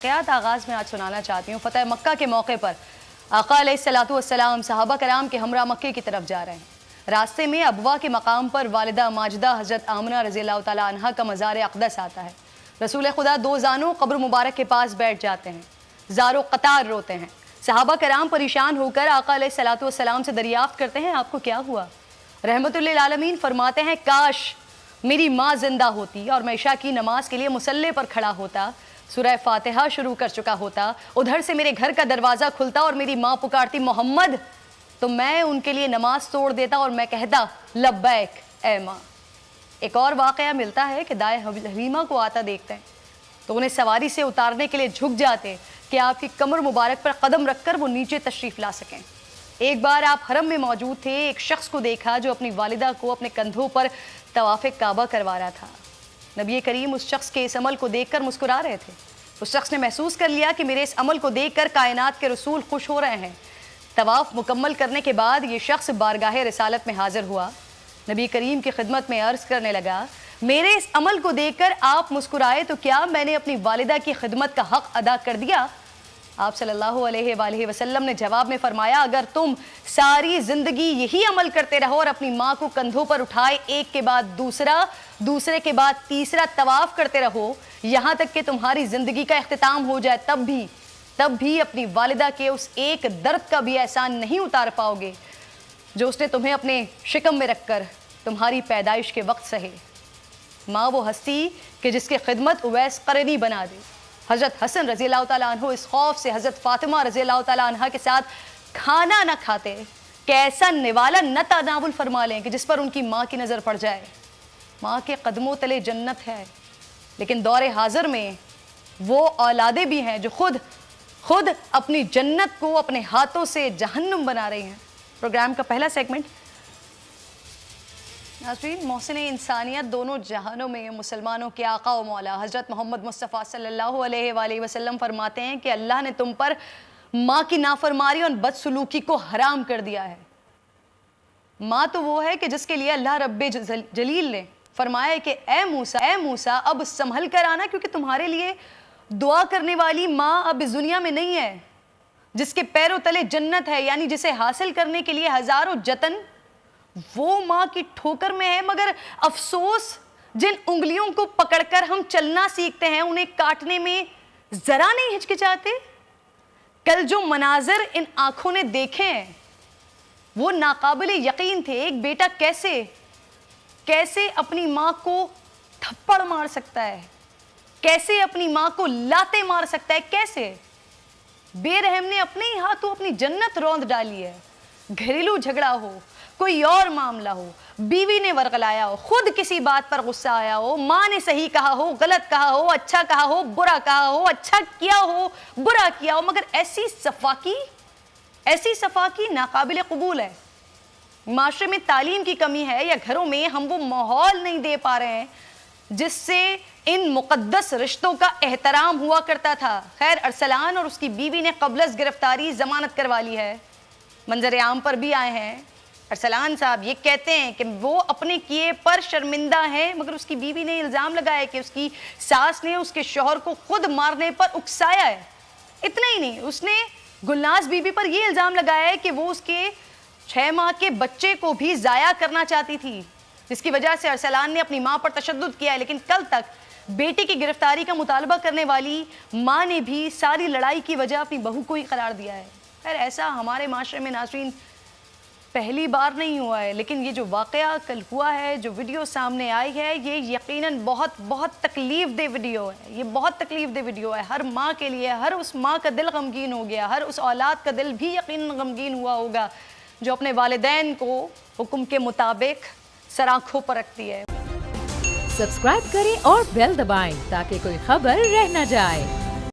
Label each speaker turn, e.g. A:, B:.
A: वाक़यात आगाज़ में आज सुनाना चाहती हूँ। फ़तह मक्का के मौके पर आका अलैहिस्सलातु वस्सलाम सहाबा कराम के हमरा मक्के की तरफ जा रहे हैं। रास्ते में अबवा के मकाम पर वालिदा माजिदा हज़रत आमना रज़ियल्लाहु ताला अन्हा का मज़ार अक़दस आता है। रसूल खुदा दो ज़ानों कब्र मुबारक के पास बैठ जाते हैं, ज़ारो क़तार रोते हैं। सहाबा कराम परेशान होकर आका अलैहिस्सलातु वस्सलाम से दरियाफ़्त करते हैं, आपको क्या हुआ? रहमतुल्लिल आलमीन फरमाते हैं, काश मेरी माँ जिंदा होती और मैं इशा की नमाज के लिए मुसल्ले पर खड़ा होता, सूरह फातिहा शुरू कर चुका होता, उधर से मेरे घर का दरवाज़ा खुलता और मेरी माँ पुकारती मोहम्मद, तो मैं उनके लिए नमाज तोड़ देता और मैं कहता लब्बैक ए माँ। एक और वाक़या मिलता है कि दाए हलीमा को आता देखते हैं तो उन्हें सवारी से उतारने के लिए झुक जाते कि आपकी कमर मुबारक पर कदम रखकर वो नीचे तशरीफ़ ला सकें। एक बार आप हरम में मौजूद थे, एक शख्स को देखा जो अपनी वालिदा को अपने कंधों पर तवाफ़े काबा करवा रहा था। नबी करीम उस शख्स के इस अमल को देखकर मुस्कुरा रहे थे। उस शख्स ने महसूस कर लिया कि मेरे इस अमल को देखकर कायनात के रसूल खुश हो रहे हैं। तवाफ़ मुकम्मल करने के बाद ये शख्स बारगाह रिसालत में हाजिर हुआ। नबी करीम की खिदमत में अर्ज़ करने लगा, मेरे इस अमल को देखकर आप मुस्कुराए तो क्या मैंने अपनी वालिदा की खिदमत का हक़ अदा कर दिया? आप सल्लल्लाहु अलैहि वसल्लम ने जवाब में फरमाया, अगर तुम सारी ज़िंदगी यही अमल करते रहो और अपनी माँ को कंधों पर उठाए एक के बाद दूसरा, दूसरे के बाद तीसरा तवाफ़ करते रहो, यहाँ तक कि तुम्हारी ज़िंदगी का इख्तिताम हो जाए, तब भी अपनी वालिदा के उस एक दर्द का भी एहसान नहीं उतार पाओगे जो उसने तुम्हें अपने शिकम में रखकर तुम्हारी पैदाइश के वक्त सहे। माँ वो हस्ती कि जिसकी खिदमत उवैस क़रनी बना दे। हज़रत हसन रज़ियल्लाहु ताला अन्हु इस खौफ से हज़रत फ़ातिमा रज़ियल्लाहु ताला अन्हा के साथ खाना न खाते कि ऐसा निवाला न तनावुल फरमा लें कि जिस पर उनकी माँ की नज़र पड़ जाए। माँ के कदमों तले जन्नत है, लेकिन दौरे हाजिर में वो औलादे भी हैं जो खुद अपनी जन्नत को अपने हाथों से जहन्नुम बना रही हैं। प्रोग्राम का पहला सेगमेंट। नाज़रीन, मोहसिन इंसानियत दोनों जहानों में मुसलमानों के आका व मौला हज़रत मोहम्मद मुस्तफ़ा सल्लल्लाहु अलैहि वसल्लम फरमाते हैं कि अल्लाह ने तुम पर माँ की नाफरमानी और बदसलूकी को हराम कर दिया है। माँ तो वो है कि जिसके लिए अल्लाह रब्बे जलील ने फरमाया है कि ए मूसा अब संभल कर आना, क्योंकि तुम्हारे लिए दुआ करने वाली माँ अब इस दुनिया में नहीं है। जिसके पैरों तले जन्नत है, यानी जिसे हासिल करने के लिए हज़ारों जतन, वो माँ की ठोकर में है। मगर अफसोस, जिन उंगलियों को पकड़कर हम चलना सीखते हैं उन्हें काटने में जरा नहीं हिचकिचाते। कल जो मनाजर इन आंखों ने देखे हैं वो नाकाबिले यकीन थे। एक बेटा कैसे अपनी माँ को थप्पड़ मार सकता है, कैसे अपनी माँ को लाते मार सकता है, कैसे बेरहम ने अपने ही हाथों अपनी जन्नत रौंद डाली है। घरेलू झगड़ा हो, कोई और मामला हो, बीवी ने वरगलाया हो, खुद किसी बात पर गुस्सा आया हो, माँ ने सही कहा हो, गलत कहा हो, अच्छा कहा हो, बुरा कहा हो, अच्छा किया हो, बुरा किया हो, मगर ऐसी सफाकी नाकाबिले कबूल है। माशरे में तालीम की कमी है या घरों में हम वो माहौल नहीं दे पा रहे हैं जिससे इन मुक़द्दस रिश्तों का एहतराम हुआ करता था। खैर, अरसलान और उसकी बीवी ने क़ब्ल गिरफ्तारी ज़मानत करवा ली है, मंजर आम पर भी आए हैं। अरसलान साहब ये कहते हैं कि वो अपने किए पर शर्मिंदा हैं, मगर उसकी बीवी ने इल्ज़ाम लगाया कि उसकी सास ने उसके शौहर को खुद मारने पर उकसाया है। इतना ही नहीं, उसने गुलनाज बीवी पर यह इल्ज़ाम लगाया है कि वो उसके 6 माह के बच्चे को भी ज़ाया करना चाहती थी, जिसकी वजह से अरसलान ने अपनी माँ पर तशद्दुद किया है। लेकिन कल तक बेटी की गिरफ्तारी का मुतालबा करने वाली माँ ने भी सारी लड़ाई की वजह अपनी बहू को ही करार दिया है। खैर, ऐसा हमारे माशरे में नाज़रीन पहली बार नहीं हुआ है, लेकिन ये जो वाक़या कल हुआ है, जो वीडियो सामने आई है, ये यकीनन बहुत तकलीफ़ दे वीडियो है। ये बहुत तकलीफ़ दे वीडियो है हर माँ के लिए। हर उस माँ का दिल गमगीन हो गया, हर उस औलाद का दिल भी यकीनन गमगीन हुआ होगा जो अपने वालिदैन को हुक्म के मुताबिक सर आँखों पर रखती है।
B: सब्सक्राइब करें और बेल दबाएं ताकि कोई खबर रह न जाए।